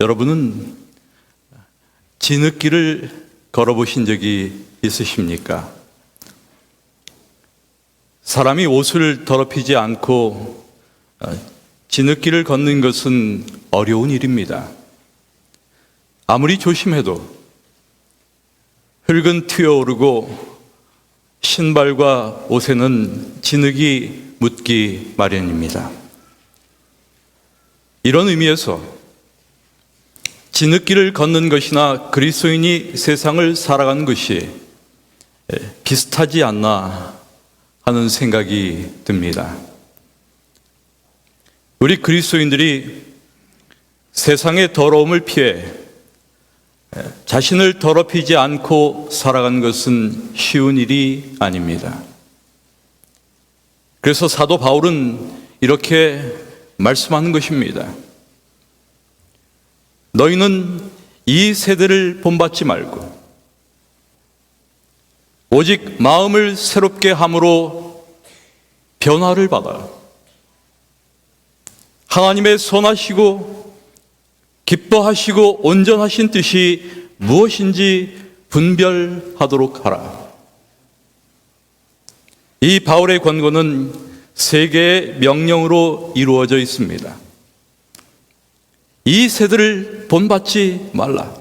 여러분은 진흙길을 걸어보신 적이 있으십니까? 사람이 옷을 더럽히지 않고 진흙길을 걷는 것은 어려운 일입니다. 아무리 조심해도 흙은 튀어오르고 신발과 옷에는 진흙이 묻기 마련입니다. 이런 의미에서 진흙길을 걷는 것이나 그리스도인이 세상을 살아가는 것이 비슷하지 않나 하는 생각이 듭니다. 우리 그리스도인들이 세상의 더러움을 피해 자신을 더럽히지 않고 살아가는 것은 쉬운 일이 아닙니다. 그래서 사도 바울은 이렇게 말씀하는 것입니다. 너희는 이 세대를 본받지 말고 오직 마음을 새롭게 함으로 변화를 받아 하나님의 선하시고 기뻐하시고 온전하신 뜻이 무엇인지 분별하도록 하라. 이 바울의 권고는 세 개의 명령으로 이루어져 있습니다. 이 세대를 본받지 말라.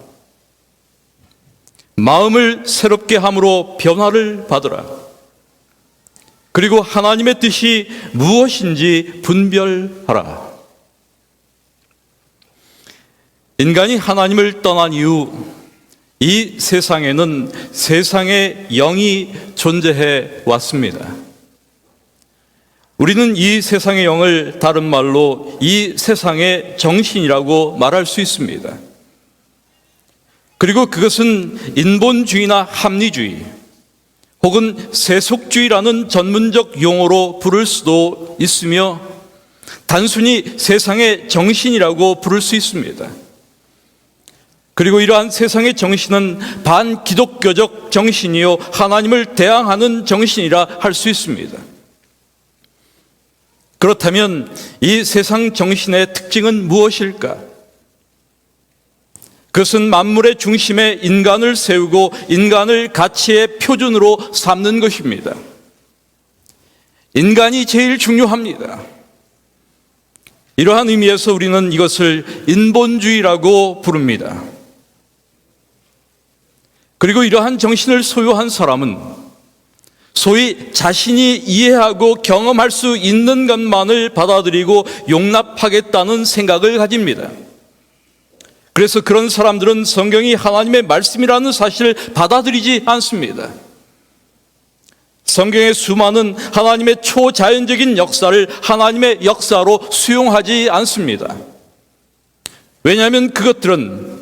마음을 새롭게 함으로 변화를 받으라. 그리고 하나님의 뜻이 무엇인지 분별하라. 인간이 하나님을 떠난 이후 이 세상에는 세상의 영이 존재해 왔습니다. 우리는 이 세상의 영을 다른 말로 이 세상의 정신이라고 말할 수 있습니다. 그리고 그것은 인본주의나 합리주의 혹은 세속주의라는 전문적 용어로 부를 수도 있으며 단순히 세상의 정신이라고 부를 수 있습니다. 그리고 이러한 세상의 정신은 반기독교적 정신이요 하나님을 대항하는 정신이라 할 수 있습니다. 그렇다면 이 세상 정신의 특징은 무엇일까? 그것은 만물의 중심에 인간을 세우고 인간을 가치의 표준으로 삼는 것입니다. 인간이 제일 중요합니다. 이러한 의미에서 우리는 이것을 인본주의라고 부릅니다. 그리고 이러한 정신을 소유한 사람은 소위 자신이 이해하고 경험할 수 있는 것만을 받아들이고 용납하겠다는 생각을 가집니다. 그래서 그런 사람들은 성경이 하나님의 말씀이라는 사실을 받아들이지 않습니다. 성경의 수많은 하나님의 초자연적인 역사를 하나님의 역사로 수용하지 않습니다. 왜냐하면 그것들은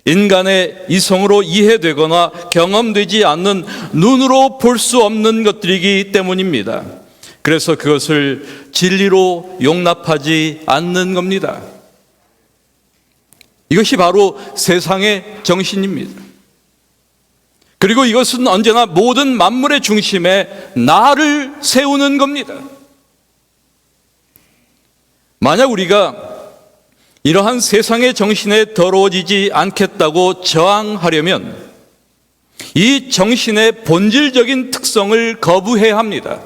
인간의 이성으로 이해되거나 경험되지 않는 눈으로 볼 수 없는 것들이기 때문입니다. 그래서 그것을 진리로 용납하지 않는 겁니다. 이것이 바로 세상의 정신입니다. 그리고 이것은 언제나 모든 만물의 중심에 나를 세우는 겁니다. 만약 우리가 이러한 세상의 정신에 더러워지지 않겠다고 저항하려면 이 정신의 본질적인 특성을 거부해야 합니다.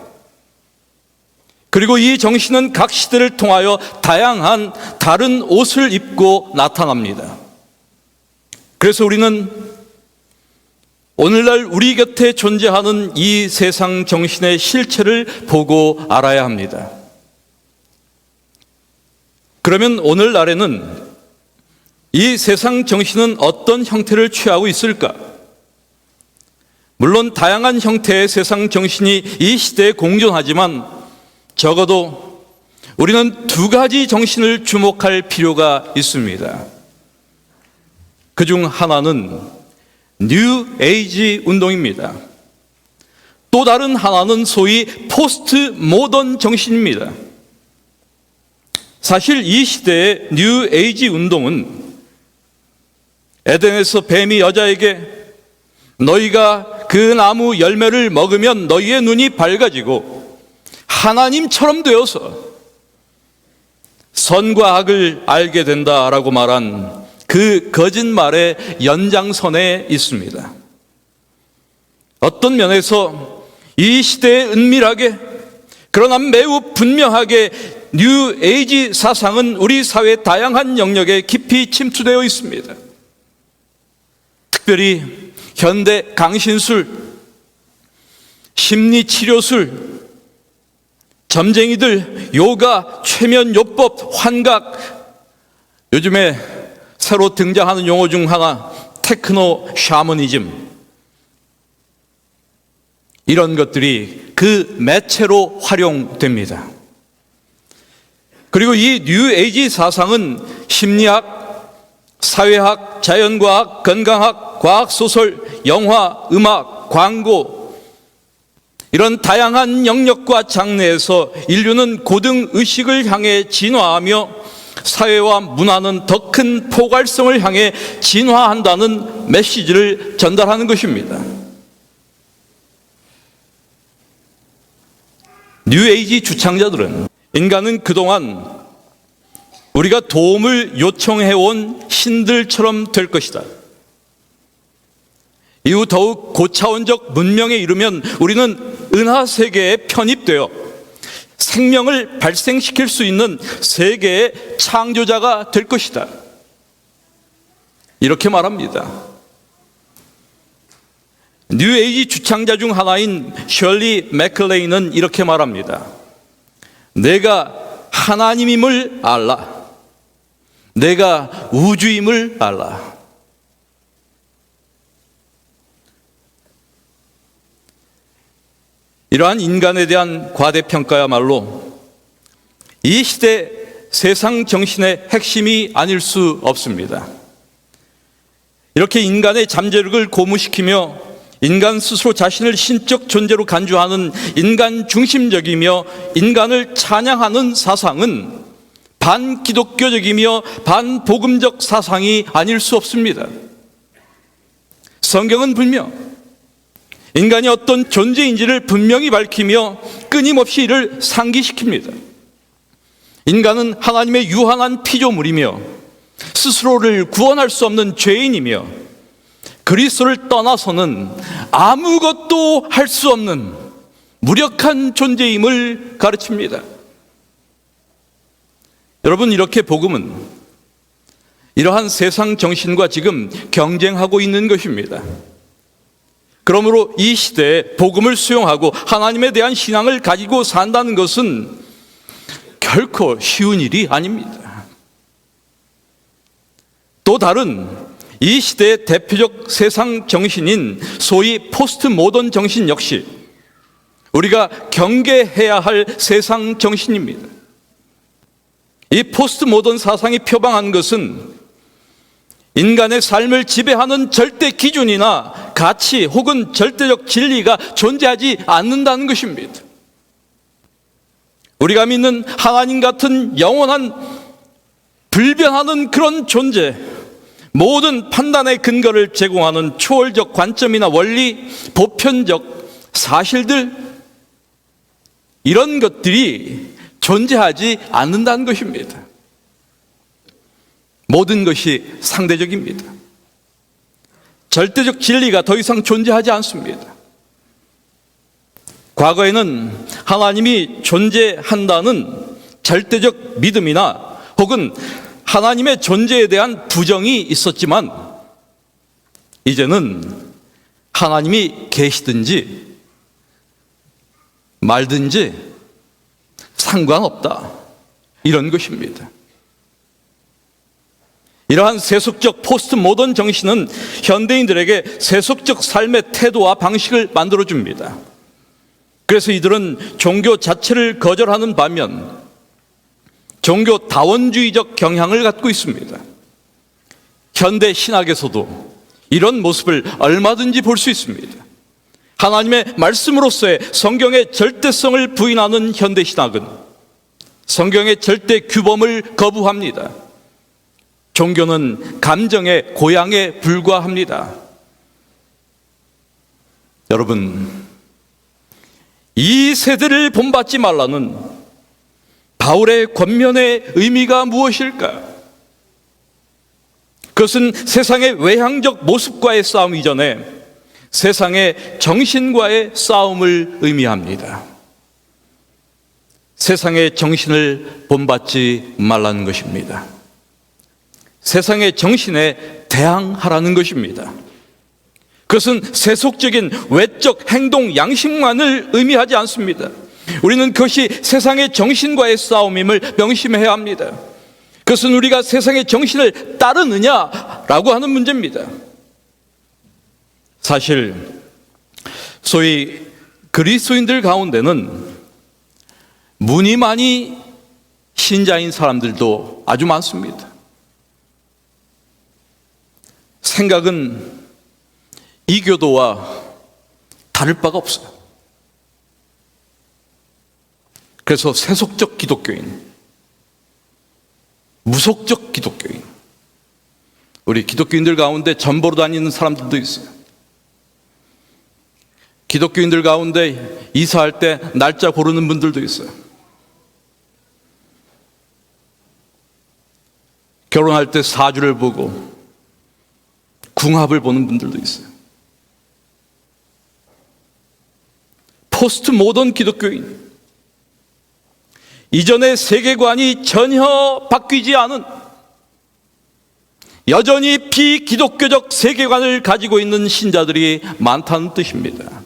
그리고 이 정신은 각 시대를 통하여 다양한 다른 옷을 입고 나타납니다. 그래서 우리는 오늘날 우리 곁에 존재하는 이 세상 정신의 실체를 보고 알아야 합니다. 그러면 오늘날에는 이 세상 정신은 어떤 형태를 취하고 있을까? 물론 다양한 형태의 세상 정신이 이 시대에 공존하지만 적어도 우리는 두 가지 정신을 주목할 필요가 있습니다. 그중 하나는 뉴 에이지 운동입니다. 또 다른 하나는 소위 포스트 모던 정신입니다. 사실 이 시대의 뉴 에이지 운동은 에덴에서 뱀이 여자에게 너희가 그 나무 열매를 먹으면 너희의 눈이 밝아지고 하나님처럼 되어서 선과 악을 알게 된다라고 말한 그 거짓말의 연장선에 있습니다. 어떤 면에서 이 시대에 은밀하게 그러나 매우 분명하게 뉴 에이지 사상은 우리 사회의 다양한 영역에 깊이 침투되어 있습니다. 특별히 현대 강신술, 심리치료술, 점쟁이들, 요가, 최면요법, 환각, 요즘에 새로 등장하는 용어 중 하나 테크노 샤머니즘, 이런 것들이 그 매체로 활용됩니다. 그리고 이 뉴 에이지 사상은 심리학, 사회학, 자연과학, 건강학, 과학소설, 영화, 음악, 광고, 이런 다양한 영역과 장르에서 인류는 고등의식을 향해 진화하며 사회와 문화는 더 큰 포괄성을 향해 진화한다는 메시지를 전달하는 것입니다. 뉴에이지 주창자들은 인간은 그동안 우리가 도움을 요청해온 신들처럼 될 것이다. 이후 더욱 고차원적 문명에 이르면 우리는 은하세계에 편입되어 생명을 발생시킬 수 있는 세계의 창조자가 될 것이다. 이렇게 말합니다. 뉴에이지 주창자 중 하나인 셜리 맥클레인은 이렇게 말합니다. 내가 하나님임을 알라. 내가 우주임을 알라. 이러한 인간에 대한 과대평가야말로 이 시대 세상 정신의 핵심이 아닐 수 없습니다. 이렇게 인간의 잠재력을 고무시키며 인간 스스로 자신을 신적 존재로 간주하는 인간 중심적이며 인간을 찬양하는 사상은 반기독교적이며 반복음적 사상이 아닐 수 없습니다. 성경은 분명 인간이 어떤 존재인지를 분명히 밝히며 끊임없이 이를 상기시킵니다. 인간은 하나님의 유한한 피조물이며 스스로를 구원할 수 없는 죄인이며 그리스도를 떠나서는 아무것도 할 수 없는 무력한 존재임을 가르칩니다. 여러분, 이렇게 복음은 이러한 세상 정신과 지금 경쟁하고 있는 것입니다. 그러므로 이 시대에 복음을 수용하고 하나님에 대한 신앙을 가지고 산다는 것은 결코 쉬운 일이 아닙니다. 또 다른 이 시대의 대표적 세상 정신인 소위 포스트 모던 정신 역시 우리가 경계해야 할 세상 정신입니다. 이 포스트 모던 사상이 표방한 것은 인간의 삶을 지배하는 절대 기준이나 가치 혹은 절대적 진리가 존재하지 않는다는 것입니다. 우리가 믿는 하나님 같은 영원한 불변하는 그런 존재, 모든 판단의 근거를 제공하는 초월적 관점이나 원리, 보편적 사실들, 이런 것들이 존재하지 않는다는 것입니다. 모든 것이 상대적입니다. 절대적 진리가 더 이상 존재하지 않습니다. 과거에는 하나님이 존재한다는 절대적 믿음이나 혹은 하나님의 존재에 대한 부정이 있었지만 이제는 하나님이 계시든지 말든지 상관없다, 이런 것입니다. 이러한 세속적 포스트 모던 정신은 현대인들에게 세속적 삶의 태도와 방식을 만들어줍니다. 그래서 이들은 종교 자체를 거절하는 반면 종교 다원주의적 경향을 갖고 있습니다. 현대 신학에서도 이런 모습을 얼마든지 볼 수 있습니다. 하나님의 말씀으로서의 성경의 절대성을 부인하는 현대 신학은 성경의 절대 규범을 거부합니다. 종교는 감정의 고향에 불과합니다. 여러분, 이 세대를 본받지 말라는 바울의 권면의 의미가 무엇일까? 그것은 세상의 외향적 모습과의 싸움 이전에 세상의 정신과의 싸움을 의미합니다. 세상의 정신을 본받지 말라는 것입니다. 세상의 정신에 대항하라는 것입니다. 그것은 세속적인 외적 행동 양식만을 의미하지 않습니다. 우리는 그것이 세상의 정신과의 싸움임을 명심해야 합니다. 그것은 우리가 세상의 정신을 따르느냐라고 하는 문제입니다. 사실 소위 그리스도인들 가운데는 무늬만이 신자인 사람들도 아주 많습니다. 생각은 이교도와 다를 바가 없어요. 그래서 세속적 기독교인, 무속적 기독교인, 우리 기독교인들 가운데 전보로 다니는 사람들도 있어요. 기독교인들 가운데 이사할 때 날짜 고르는 분들도 있어요. 결혼할 때 사주를 보고 궁합을 보는 분들도 있어요. 포스트 모던 기독교인, 이전의 세계관이 전혀 바뀌지 않은 여전히 비기독교적 세계관을 가지고 있는 신자들이 많다는 뜻입니다.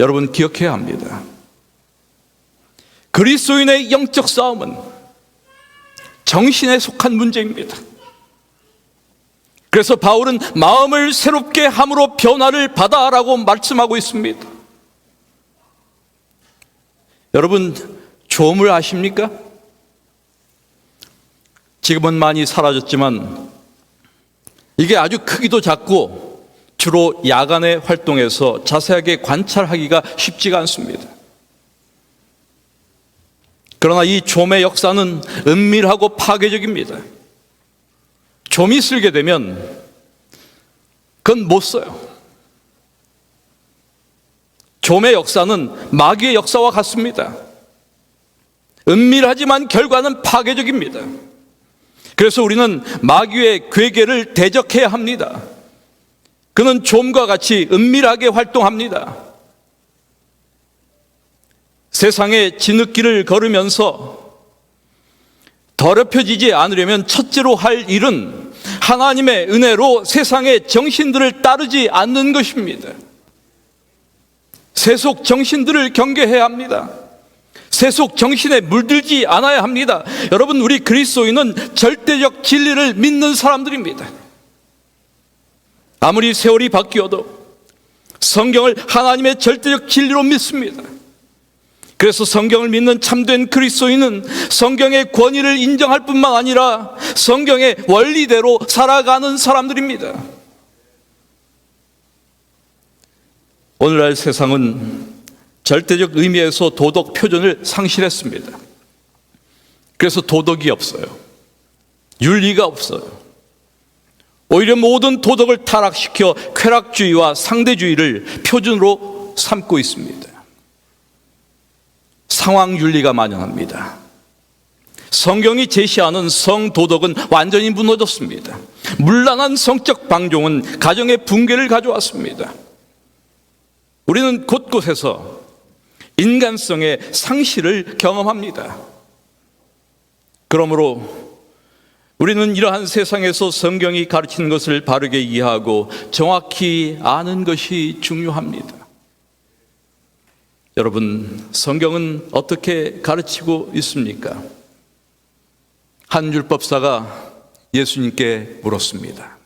여러분 기억해야 합니다. 그리스도인의 영적 싸움은 정신에 속한 문제입니다. 그래서 바울은 마음을 새롭게 함으로 변화를 받아라고 말씀하고 있습니다. 여러분 조음을 아십니까? 지금은 많이 사라졌지만 이게 아주 크기도 작고 주로 야간에 활동해서 자세하게 관찰하기가 쉽지가 않습니다. 그러나 이 좀의 역사는 은밀하고 파괴적입니다. 좀이 쓸게 되면 그건 못 써요. 좀의 역사는 마귀의 역사와 같습니다. 은밀하지만 결과는 파괴적입니다. 그래서 우리는 마귀의 괴계를 대적해야 합니다. 그는 좀과 같이 은밀하게 활동합니다. 세상의 진흙길을 걸으면서 더럽혀지지 않으려면 첫째로 할 일은 하나님의 은혜로 세상의 정신들을 따르지 않는 것입니다. 세속 정신들을 경계해야 합니다. 세속 정신에 물들지 않아야 합니다. 여러분 우리 그리스도인은 절대적 진리를 믿는 사람들입니다. 아무리 세월이 바뀌어도 성경을 하나님의 절대적 진리로 믿습니다. 그래서 성경을 믿는 참된 그리스도인은 성경의 권위를 인정할 뿐만 아니라 성경의 원리대로 살아가는 사람들입니다. 오늘날 세상은 절대적 의미에서 도덕 표준을 상실했습니다. 그래서 도덕이 없어요. 윤리가 없어요. 오히려 모든 도덕을 타락시켜 쾌락주의와 상대주의를 표준으로 삼고 있습니다. 상황윤리가 만연합니다. 성경이 제시하는 성도덕은 완전히 무너졌습니다. 문란한 성적 방종은 가정의 붕괴를 가져왔습니다. 우리는 곳곳에서 인간성의 상실을 경험합니다. 그러므로 우리는 이러한 세상에서 성경이 가르치는 것을 바르게 이해하고 정확히 아는 것이 중요합니다. 여러분, 성경은 어떻게 가르치고 있습니까? 한 율법사가 예수님께 물었습니다.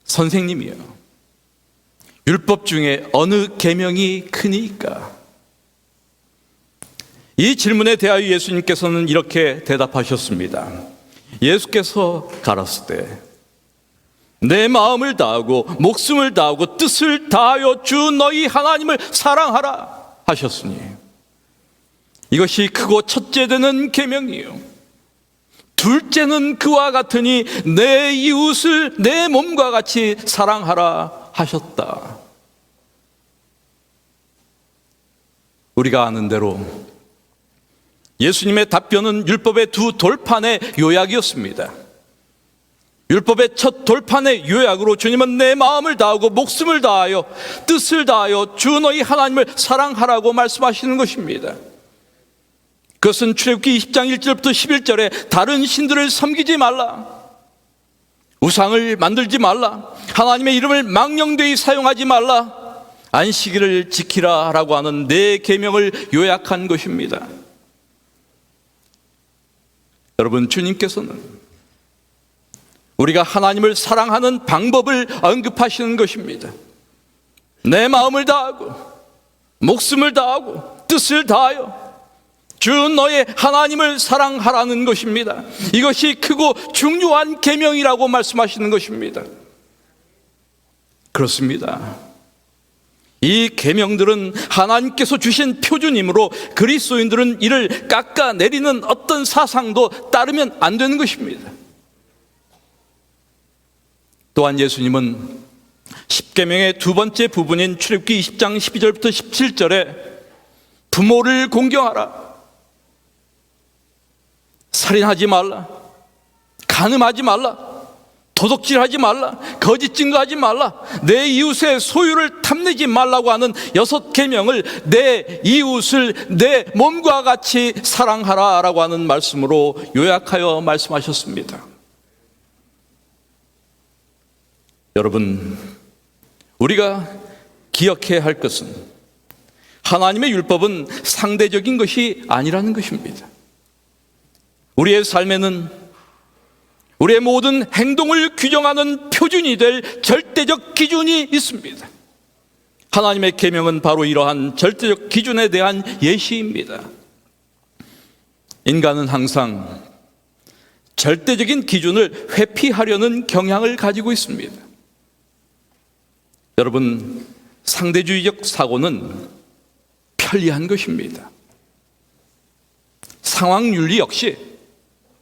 선생님이요, 율법 중에 어느 계명이 크니까? 이 질문에 대하여 예수님께서는 이렇게 대답하셨습니다. 예수께서 가라사대 내 마음을 다하고 목숨을 다하고 뜻을 다하여 주 너희 하나님을 사랑하라 하셨으니 이것이 크고 첫째 되는 계명이요, 둘째는 그와 같으니 내 이웃을 내 몸과 같이 사랑하라 하셨다. 우리가 아는 대로 예수님의 답변은 율법의 두 돌판의 요약이었습니다. 율법의 첫 돌판의 요약으로 주님은 내 마음을 다하고 목숨을 다하여 뜻을 다하여 주 너희 하나님을 사랑하라고 말씀하시는 것입니다. 그것은 출애굽기 20장 1절부터 11절에 다른 신들을 섬기지 말라, 우상을 만들지 말라, 하나님의 이름을 망령되이 사용하지 말라, 안식일을 지키라 라고 하는 네 계명을 요약한 것입니다. 여러분, 주님께서는 우리가 하나님을 사랑하는 방법을 언급하시는 것입니다. 내 마음을 다하고 목숨을 다하고 뜻을 다하여 주 너의 하나님을 사랑하라는 것입니다. 이것이 크고 중요한 계명이라고 말씀하시는 것입니다. 그렇습니다. 이 계명들은 하나님께서 주신 표준이므로 그리스도인들은 이를 깎아내리는 어떤 사상도 따르면 안 되는 것입니다. 또한 예수님은 십계명의 두 번째 부분인 출애굽기 20장 12절부터 17절에 부모를 공경하라, 살인하지 말라, 간음하지 말라, 도둑질하지 말라, 거짓 증거하지 말라, 내 이웃의 소유를 탐내지 말라고 하는 6계명을 내 이웃을 내 몸과 같이 사랑하라 라고 하는 말씀으로 요약하여 말씀하셨습니다. 여러분, 우리가 기억해야 할 것은 하나님의 율법은 상대적인 것이 아니라는 것입니다. 우리의 삶에는 우리의 모든 행동을 규정하는 표준이 될 절대적 기준이 있습니다. 하나님의 계명은 바로 이러한 절대적 기준에 대한 예시입니다. 인간은 항상 절대적인 기준을 회피하려는 경향을 가지고 있습니다. 여러분, 상대주의적 사고는 편리한 것입니다. 상황윤리 역시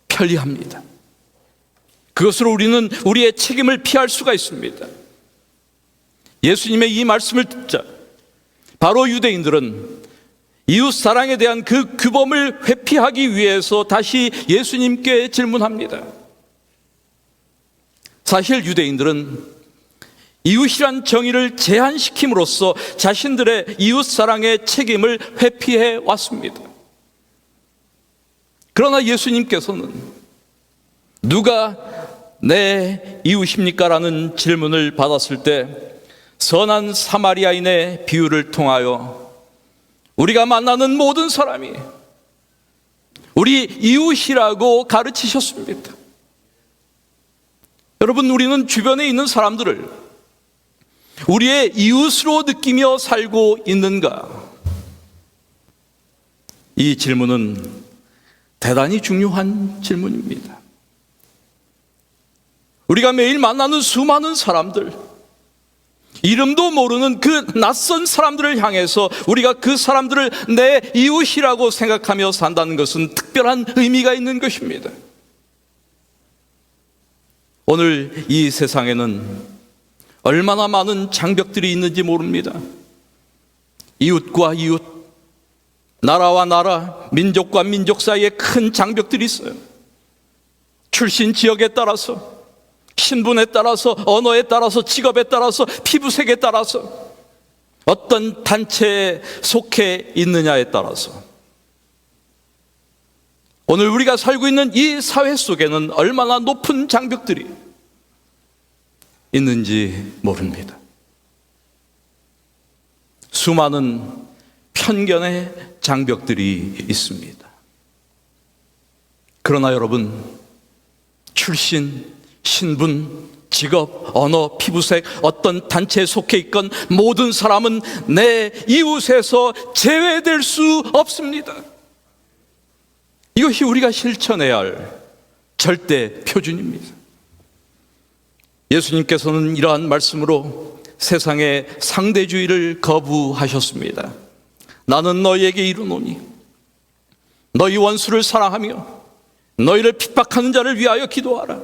편리합니다. 그것으로 우리는 우리의 책임을 피할 수가 있습니다. 예수님의 이 말씀을 듣자 바로 유대인들은 이웃 사랑에 대한 그 규범을 회피하기 위해서 다시 예수님께 질문합니다. 사실 유대인들은 이웃이란 정의를 제한시킴으로써 자신들의 이웃 사랑의 책임을 회피해 왔습니다. 그러나 예수님께서는 누가 내 이웃입니까? 라는 질문을 받았을 때 선한 사마리아인의 비유를 통하여 우리가 만나는 모든 사람이 우리 이웃이라고 가르치셨습니다. 여러분, 우리는 주변에 있는 사람들을 우리의 이웃으로 느끼며 살고 있는가? 이 질문은 대단히 중요한 질문입니다. 우리가 매일 만나는 수많은 사람들, 이름도 모르는 그 낯선 사람들을 향해서 우리가 그 사람들을 내 이웃이라고 생각하며 산다는 것은 특별한 의미가 있는 것입니다. 오늘 이 세상에는 얼마나 많은 장벽들이 있는지 모릅니다. 이웃과 이웃, 나라와 나라, 민족과 민족 사이에 큰 장벽들이 있어요. 출신 지역에 따라서, 신분에 따라서, 언어에 따라서, 직업에 따라서, 피부색에 따라서, 어떤 단체에 속해 있느냐에 따라서 오늘 우리가 살고 있는 이 사회 속에는 얼마나 높은 장벽들이 있는지 모릅니다. 수많은 편견의 장벽들이 있습니다. 그러나 여러분, 출신, 신분, 직업, 언어, 피부색, 어떤 단체에 속해 있건 모든 사람은 내 이웃에서 제외될 수 없습니다. 이것이 우리가 실천해야 할 절대 표준입니다. 예수님께서는 이러한 말씀으로 세상의 상대주의를 거부하셨습니다. 나는 너희에게 이르노니 너희 원수를 사랑하며 너희를 핍박하는 자를 위하여 기도하라.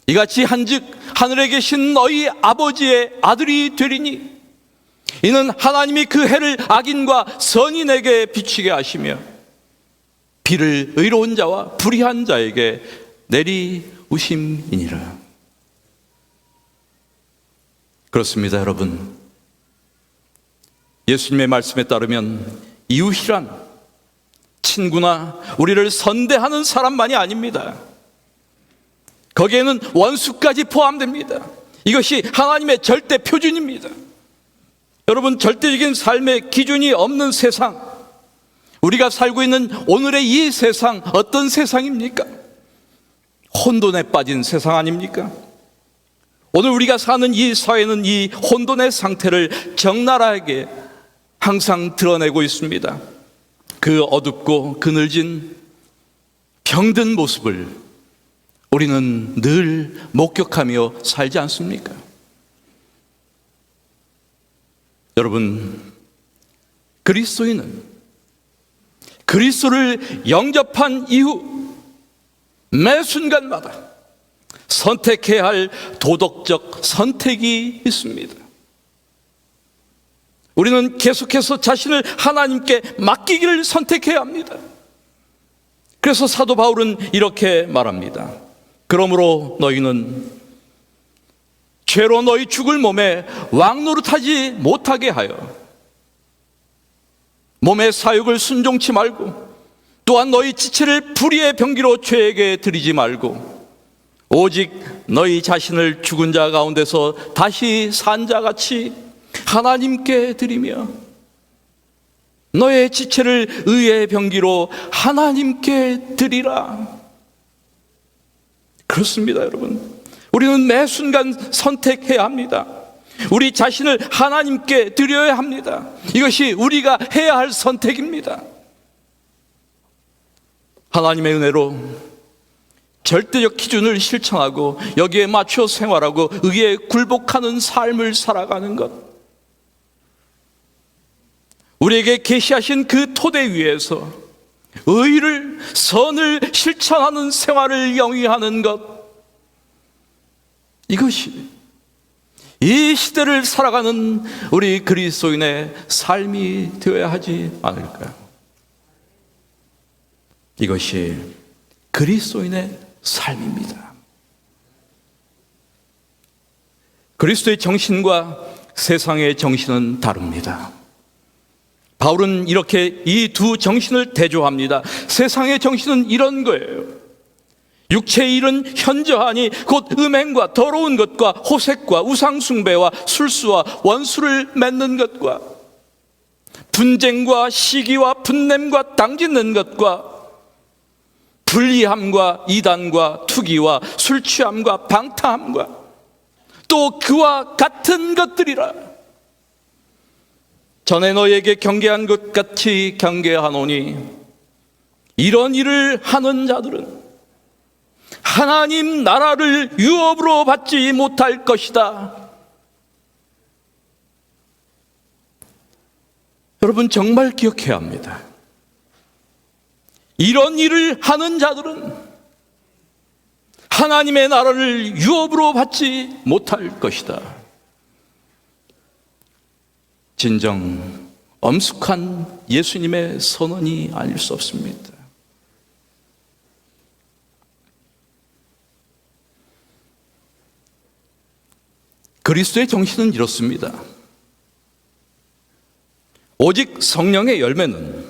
이같이 한즉 하늘에 계신 너희 아버지의 아들이 되리니 이는 하나님이 그 해를 악인과 선인에게 비추게 하시며 비를 의로운 자와 불의한 자에게 내리우심이니라. 그렇습니다, 여러분. 예수님의 말씀에 따르면 이웃이란 친구나 우리를 선대하는 사람만이 아닙니다. 거기에는 원수까지 포함됩니다. 이것이 하나님의 절대 표준입니다. 여러분, 절대적인 삶의 기준이 없는 세상, 우리가 살고 있는 오늘의 이 세상, 어떤 세상입니까? 혼돈에 빠진 세상 아닙니까? 오늘 우리가 사는 이 사회는 이 혼돈의 상태를 적나라하게 항상 드러내고 있습니다. 그 어둡고 그늘진 병든 모습을 우리는 늘 목격하며 살지 않습니까? 여러분, 그리스도인은 그리스도를 영접한 이후 매 순간마다 선택해야 할 도덕적 선택이 있습니다. 우리는 계속해서 자신을 하나님께 맡기기를 선택해야 합니다. 그래서 사도 바울은 이렇게 말합니다. 그러므로 너희는 죄로 너희 죽을 몸에 왕노릇하지 못하게 하여 몸의 사욕을 순종치 말고, 또한 너희 지체를 불의의 병기로 죄에게 드리지 말고, 오직 너희 자신을 죽은 자 가운데서 다시 산 자같이 하나님께 드리며 너의 지체를 의의 병기로 하나님께 드리라. 그렇습니다, 여러분. 우리는 매 순간 선택해야 합니다. 우리 자신을 하나님께 드려야 합니다. 이것이 우리가 해야 할 선택입니다. 하나님의 은혜로 절대적 기준을 실천하고 여기에 맞춰 생활하고 의에 굴복하는 삶을 살아가는 것, 우리에게 계시하신 그 토대 위에서 의를, 선을 실천하는 생활을 영위하는 것, 이것이 이 시대를 살아가는 우리 그리스도인의 삶이 되어야 하지 않을까요? 이것이 그리스도인의 삶입니다. 그리스도의 정신과 세상의 정신은 다릅니다. 바울은 이렇게 이 두 정신을 대조합니다. 세상의 정신은 이런 거예요. 육체의 일은 현저하니 곧 음행과 더러운 것과 호색과 우상숭배와 술수와 원수를 맺는 것과 분쟁과 시기와 분냄과 당짓는 것과 불의함과 이단과 투기와 술취함과 방탕함과 또 그와 같은 것들이라. 전에 너에게 경계한 것 같이 경계하노니 이런 일을 하는 자들은 하나님 나라를 유업으로 받지 못할 것이다. 여러분, 정말 기억해야 합니다. 이런 일을 하는 자들은 하나님의 나라를 유업으로 받지 못할 것이다. 진정 엄숙한 예수님의 선언이 아닐 수 없습니다. 그리스도의 정신은 이렇습니다. 오직 성령의 열매는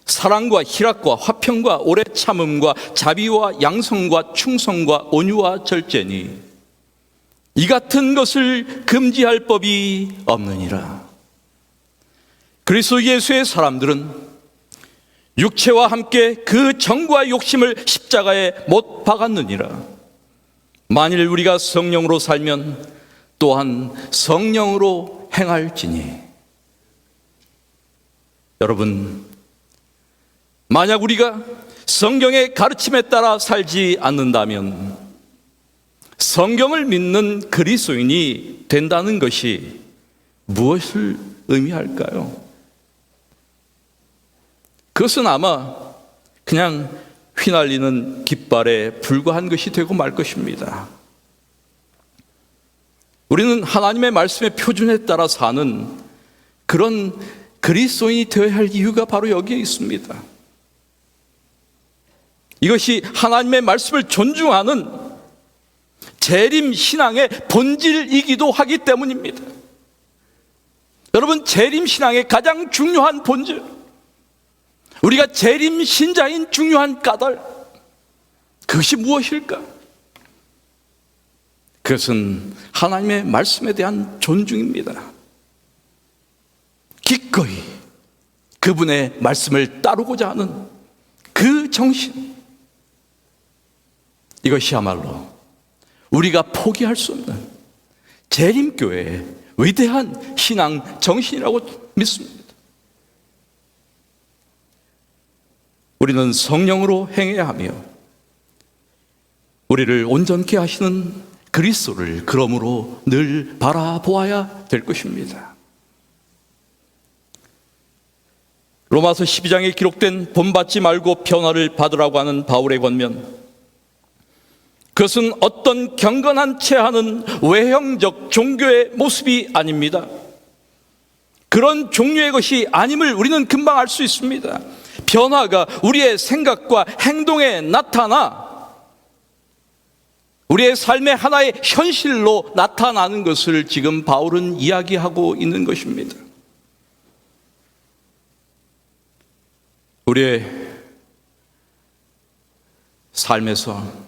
사랑과 희락과 화평과 오래 참음과 자비와 양성과 충성과 온유와 절제니 이 같은 것을 금지할 법이 없느니라. 그리스도 예수의 사람들은 육체와 함께 그 정과 욕심을 십자가에 못 박았느니라. 만일 우리가 성령으로 살면 또한 성령으로 행할지니. 여러분, 만약 우리가 성경의 가르침에 따라 살지 않는다면 성경을 믿는 그리스도인이 된다는 것이 무엇을 의미할까요? 그것은 아마 그냥 휘날리는 깃발에 불과한 것이 되고 말 것입니다. 우리는 하나님의 말씀의 표준에 따라 사는 그런 그리스도인이 되어야 할 이유가 바로 여기에 있습니다. 이것이 하나님의 말씀을 존중하는 재림 신앙의 본질이기도 하기 때문입니다. 여러분, 재림 신앙의 가장 중요한 본질, 우리가 재림 신자인 중요한 까닭, 그것이 무엇일까? 그것은 하나님의 말씀에 대한 존중입니다. 기꺼이 그분의 말씀을 따르고자 하는 그 정신, 이것이야말로 우리가 포기할 수 없는 재림교회의 위대한 신앙 정신이라고 믿습니다. 우리는 성령으로 행해야 하며 우리를 온전케 하시는 그리스도를 그러므로 늘 바라보아야 될 것입니다. 로마서 12장에 기록된 본받지 말고 변화를 받으라고 하는 바울의 권면, 그것은 어떤 경건한 채 하는 외형적 종교의 모습이 아닙니다. 그런 종류의 것이 아님을 우리는 금방 알 수 있습니다. 변화가 우리의 생각과 행동에 나타나 우리의 삶의 하나의 현실로 나타나는 것을 지금 바울은 이야기하고 있는 것입니다. 우리의 삶에서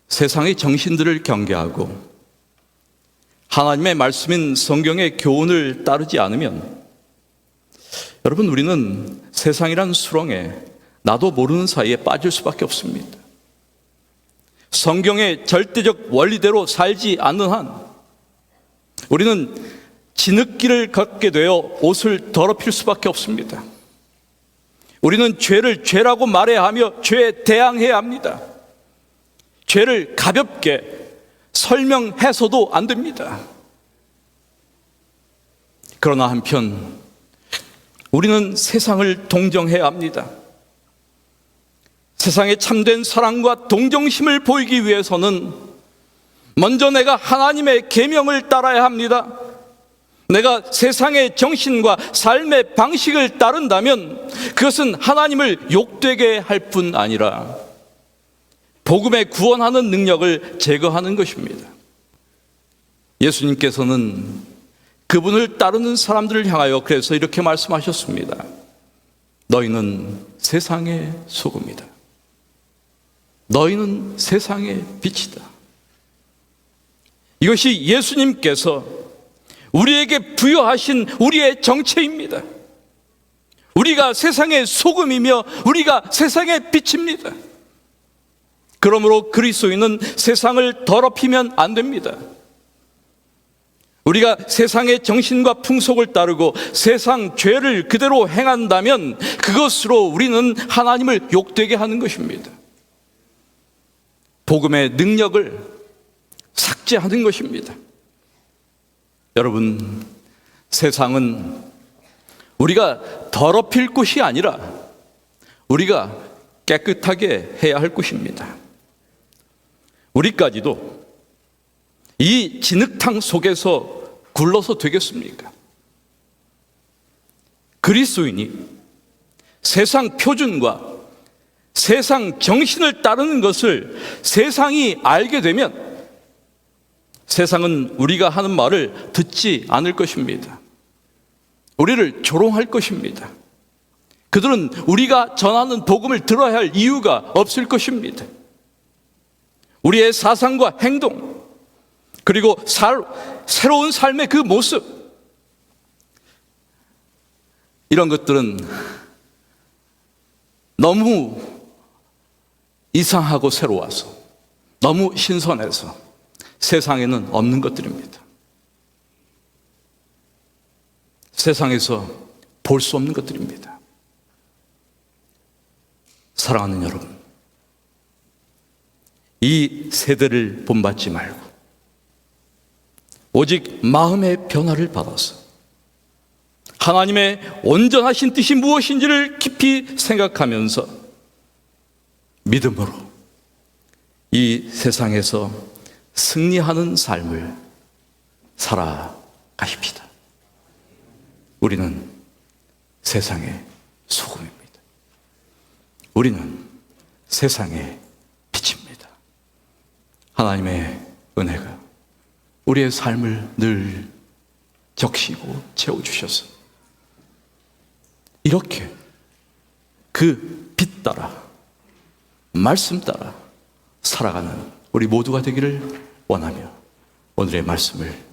세상의 정신들을 경계하고 하나님의 말씀인 성경의 교훈을 따르지 않으면 여러분, 우리는 세상이란 수렁에 나도 모르는 사이에 빠질 수밖에 없습니다. 성경의 절대적 원리대로 살지 않는 한 우리는 진흙길을 걷게 되어 옷을 더럽힐 수밖에 없습니다. 우리는 죄를 죄라고 말해야 하며 죄에 대항해야 합니다. 죄를 가볍게 설명해서도 안 됩니다. 그러나 한편 우리는 세상을 동정해야 합니다. 세상에 참된 사랑과 동정심을 보이기 위해서는 먼저 내가 하나님의 계명을 따라야 합니다. 내가 세상의 정신과 삶의 방식을 따른다면 그것은 하나님을 욕되게 할 뿐 아니라 복음에 구원하는 능력을 제거하는 것입니다. 예수님께서는 그분을 따르는 사람들을 향하여 그래서 이렇게 말씀하셨습니다. 너희는 세상의 소금이다. 너희는 세상의 빛이다. 이것이 예수님께서 우리에게 부여하신 우리의 정체입니다. 우리가 세상의 소금이며 우리가 세상의 빛입니다. 그러므로 그리스도인은 세상을 더럽히면 안 됩니다. 우리가 세상의 정신과 풍속을 따르고 세상 죄를 그대로 행한다면 그것으로 우리는 하나님을 욕되게 하는 것입니다. 복음의 능력을 삭제하는 것입니다. 여러분, 세상은 우리가 더럽힐 곳이 아니라 우리가 깨끗하게 해야 할 곳입니다. 우리까지도 이 진흙탕 속에서 굴러서 되겠습니까? 그리스도인이 세상 표준과 세상 정신을 따르는 것을 세상이 알게 되면 세상은 우리가 하는 말을 듣지 않을 것입니다. 우리를 조롱할 것입니다. 그들은 우리가 전하는 복음을 들어야 할 이유가 없을 것입니다. 우리의 사상과 행동, 그리고 새로운 삶의 그 모습, 이런 것들은 너무 이상하고 새로워서, 너무 신선해서 세상에는 없는 것들입니다. 세상에서 볼 수 없는 것들입니다. 사랑하는 여러분, 이 세대를 본받지 말고 오직 마음의 변화를 받아서 하나님의 온전하신 뜻이 무엇인지를 깊이 생각하면서 믿음으로 이 세상에서 승리하는 삶을 살아가십시다. 우리는 세상의 소금입니다. 우리는 세상의 빛입니다. 하나님의 은혜가 우리의 삶을 늘 적시고 채워주셔서 이렇게 그 빛 따라, 말씀 따라 살아가는 우리 모두가 되기를 원하며 오늘의 말씀을